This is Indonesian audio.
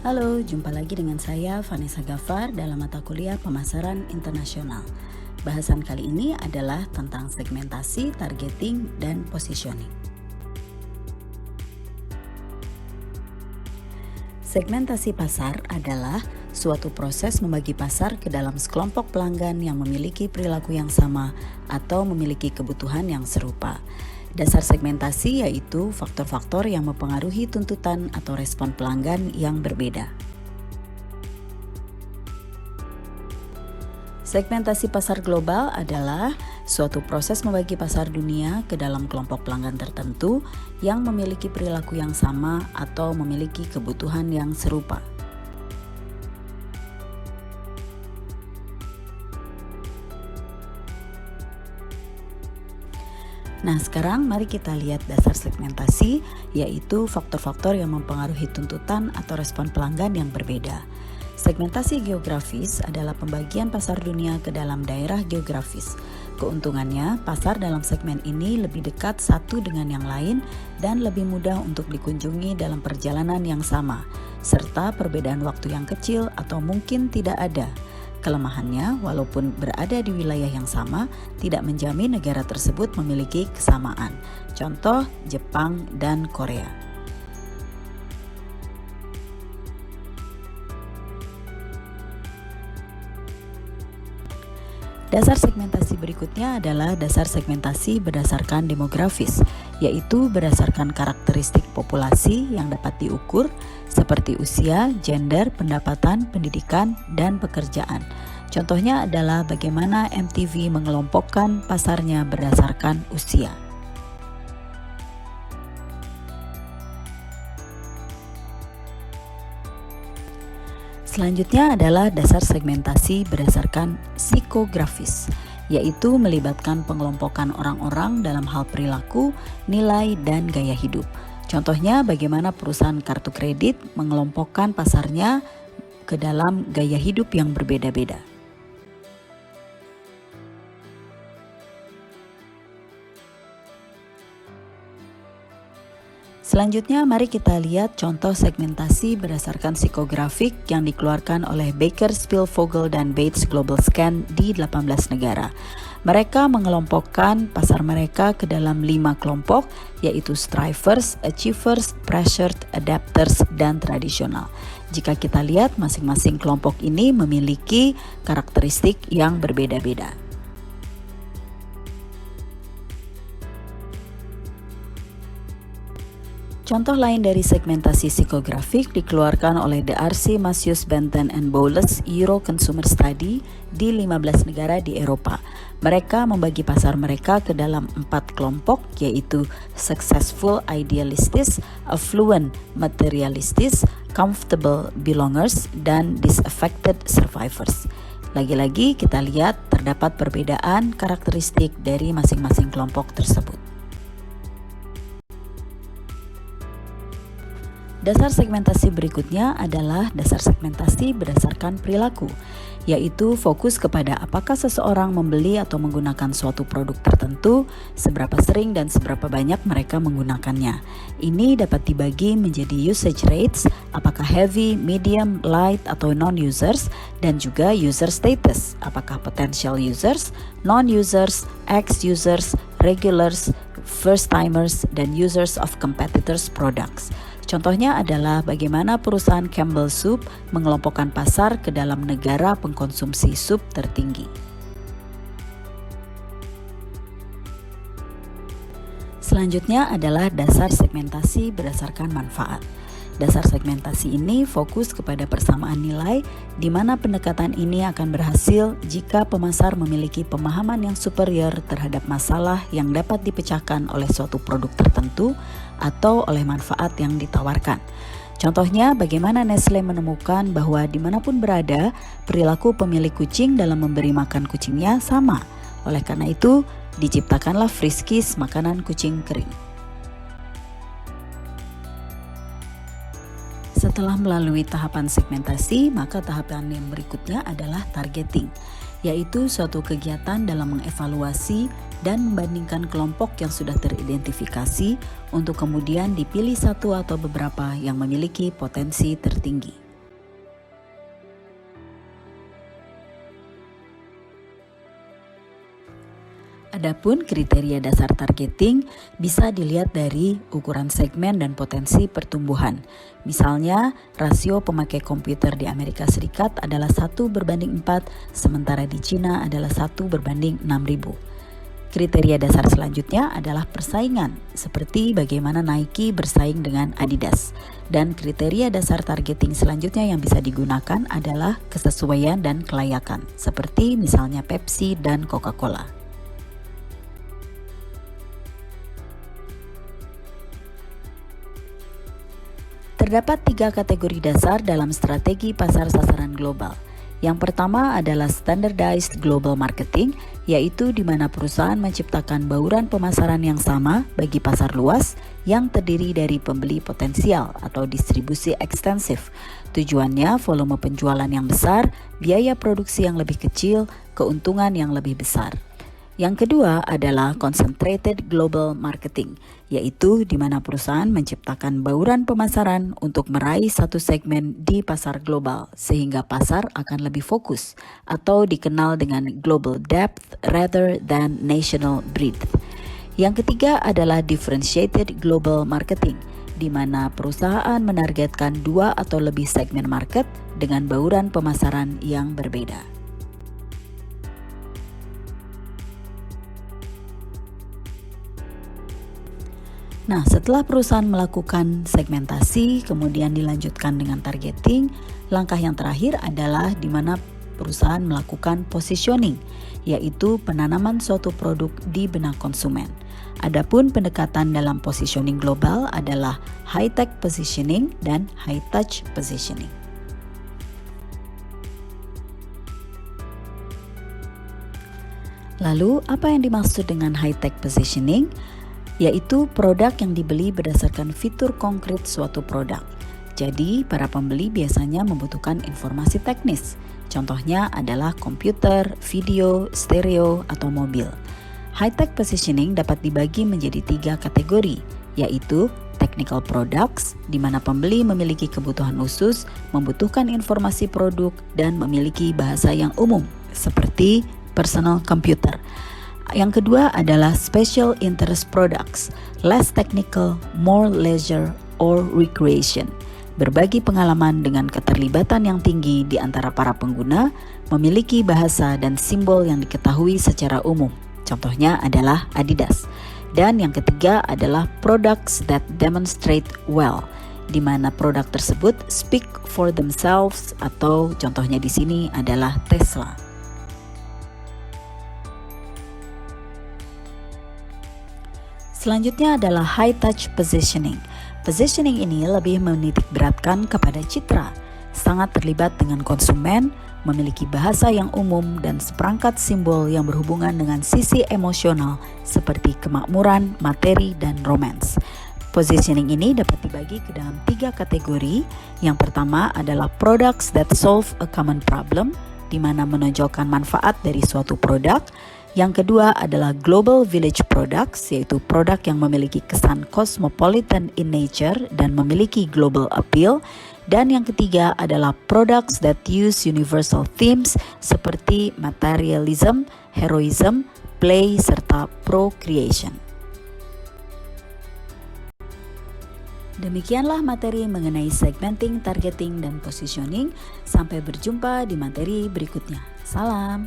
Halo, jumpa lagi dengan saya Vanessa Gafar dalam mata kuliah Pemasaran Internasional. Bahasan kali ini adalah tentang segmentasi, targeting, dan positioning. Segmentasi pasar adalah suatu proses membagi pasar ke dalam sekelompok pelanggan yang memiliki perilaku yang sama atau memiliki kebutuhan yang serupa. Dasar segmentasi yaitu faktor-faktor yang mempengaruhi tuntutan atau respon pelanggan yang berbeda. Segmentasi pasar global adalah suatu proses membagi pasar dunia ke dalam kelompok pelanggan tertentu yang memiliki perilaku yang sama atau memiliki kebutuhan yang serupa. Nah, sekarang mari kita lihat dasar segmentasi, yaitu faktor-faktor yang mempengaruhi tuntutan atau respon pelanggan yang berbeda. Segmentasi geografis adalah pembagian pasar dunia ke dalam daerah geografis. Keuntungannya, pasar dalam segmen ini lebih dekat satu dengan yang lain dan lebih mudah untuk dikunjungi dalam perjalanan yang sama, serta perbedaan waktu yang kecil atau mungkin tidak ada. Kelemahannya, walaupun berada di wilayah yang sama, tidak menjamin negara tersebut memiliki kesamaan. Contoh, Jepang dan Korea. Dasar segmentasi berikutnya adalah dasar segmentasi berdasarkan demografis, yaitu berdasarkan karakteristik populasi yang dapat diukur seperti usia, gender, pendapatan, pendidikan, dan pekerjaan. Contohnya adalah bagaimana MTV mengelompokkan pasarnya berdasarkan usia. Selanjutnya adalah dasar segmentasi berdasarkan psikografis, yaitu melibatkan pengelompokan orang-orang dalam hal perilaku, nilai, dan gaya hidup. Contohnya bagaimana perusahaan kartu kredit mengelompokkan pasarnya ke dalam gaya hidup yang berbeda-beda. Selanjutnya, mari kita lihat contoh segmentasi berdasarkan psikografik yang dikeluarkan oleh Baker, Spielvogel, dan Bates Global Scan di 18 negara. Mereka mengelompokkan pasar mereka ke dalam 5 kelompok, yaitu strivers, achievers, pressured, adapters, dan tradisional. Jika kita lihat, masing-masing kelompok ini memiliki karakteristik yang berbeda-beda. Contoh lain dari segmentasi psikografik dikeluarkan oleh D'Arcy, Macius, Benton, and Bowles Euro Consumer Study di 15 negara di Eropa. Mereka membagi pasar mereka ke dalam 4 kelompok, yaitu successful idealists, affluent materialists, comfortable belongers, dan disaffected survivors. Lagi-lagi kita lihat terdapat perbedaan karakteristik dari masing-masing kelompok tersebut. Dasar segmentasi berikutnya adalah dasar segmentasi berdasarkan perilaku, yaitu fokus kepada apakah seseorang membeli atau menggunakan suatu produk tertentu, seberapa sering dan seberapa banyak mereka menggunakannya. Ini dapat dibagi menjadi usage rates, apakah heavy, medium, light, atau non-users, dan juga user status, apakah potential users, non-users, ex-users, regulars, first-timers, dan users of competitors' products. Contohnya adalah bagaimana perusahaan Campbell Soup mengelompokkan pasar ke dalam negara pengkonsumsi sup tertinggi. Selanjutnya adalah dasar segmentasi berdasarkan manfaat. Dasar segmentasi ini fokus kepada persamaan nilai, di mana pendekatan ini akan berhasil jika pemasar memiliki pemahaman yang superior terhadap masalah yang dapat dipecahkan oleh suatu produk tertentu atau oleh manfaat yang ditawarkan. Contohnya, bagaimana Nestle menemukan bahwa dimanapun berada, perilaku pemilik kucing dalam memberi makan kucingnya sama. Oleh karena itu, diciptakanlah Friskies, makanan kucing kering. Setelah melalui tahapan segmentasi, maka tahapan yang berikutnya adalah targeting, yaitu suatu kegiatan dalam mengevaluasi dan membandingkan kelompok yang sudah teridentifikasi untuk kemudian dipilih satu atau beberapa yang memiliki potensi tertinggi. Adapun kriteria dasar targeting bisa dilihat dari ukuran segmen dan potensi pertumbuhan. Misalnya, rasio pemakai komputer di Amerika Serikat adalah 1:4, sementara di Cina adalah 1:6.000. Kriteria dasar selanjutnya adalah persaingan, seperti bagaimana Nike bersaing dengan Adidas. Dan kriteria dasar targeting selanjutnya yang bisa digunakan adalah kesesuaian dan kelayakan, seperti misalnya Pepsi dan Coca-Cola. Terdapat 3 kategori dasar dalam strategi pasar sasaran global. Yang pertama adalah standardized global marketing, yaitu di mana perusahaan menciptakan bauran pemasaran yang sama bagi pasar luas yang terdiri dari pembeli potensial atau distribusi ekstensif. Tujuannya volume penjualan yang besar, biaya produksi yang lebih kecil, keuntungan yang lebih besar. Yang kedua adalah concentrated global marketing, yaitu di mana perusahaan menciptakan bauran pemasaran untuk meraih satu segmen di pasar global, sehingga pasar akan lebih fokus atau dikenal dengan global depth rather than national breadth. Yang ketiga adalah differentiated global marketing, di mana perusahaan menargetkan 2 atau lebih segmen market dengan bauran pemasaran yang berbeda. Nah, setelah perusahaan melakukan segmentasi, kemudian dilanjutkan dengan targeting, langkah yang terakhir adalah di mana perusahaan melakukan positioning, yaitu penanaman suatu produk di benak konsumen. Adapun pendekatan dalam positioning global adalah high-tech positioning dan high-touch positioning. Lalu, apa yang dimaksud dengan high-tech positioning? Yaitu produk yang dibeli berdasarkan fitur konkret suatu produk. Jadi, para pembeli biasanya membutuhkan informasi teknis. Contohnya adalah komputer, video, stereo, atau mobil. High-tech positioning dapat dibagi menjadi 3 kategori, yaitu technical products, di mana pembeli memiliki kebutuhan khusus, membutuhkan informasi produk, dan memiliki bahasa yang umum, seperti personal computer. Yang kedua adalah special interest products, less technical, more leisure or recreation. Berbagi pengalaman dengan keterlibatan yang tinggi di antara para pengguna, memiliki bahasa dan simbol yang diketahui secara umum. Contohnya adalah Adidas. Dan yang ketiga adalah products that demonstrate well, di mana produk tersebut speak for themselves, atau contohnya di sini adalah Tesla. Selanjutnya adalah high touch positioning. Positioning ini lebih menitik beratkan kepada citra, sangat terlibat dengan konsumen, memiliki bahasa yang umum dan seperangkat simbol yang berhubungan dengan sisi emosional seperti kemakmuran, materi, dan romance. Positioning ini dapat dibagi ke dalam 3 kategori. Yang pertama adalah products that solve a common problem, di mana menonjolkan manfaat dari suatu produk. Yang kedua adalah global village products, yaitu produk yang memiliki kesan cosmopolitan in nature dan memiliki global appeal. Dan yang ketiga adalah products that use universal themes seperti materialism, heroism, play, serta procreation. Demikianlah materi mengenai segmenting, targeting, dan positioning. Sampai berjumpa di materi berikutnya. Salam!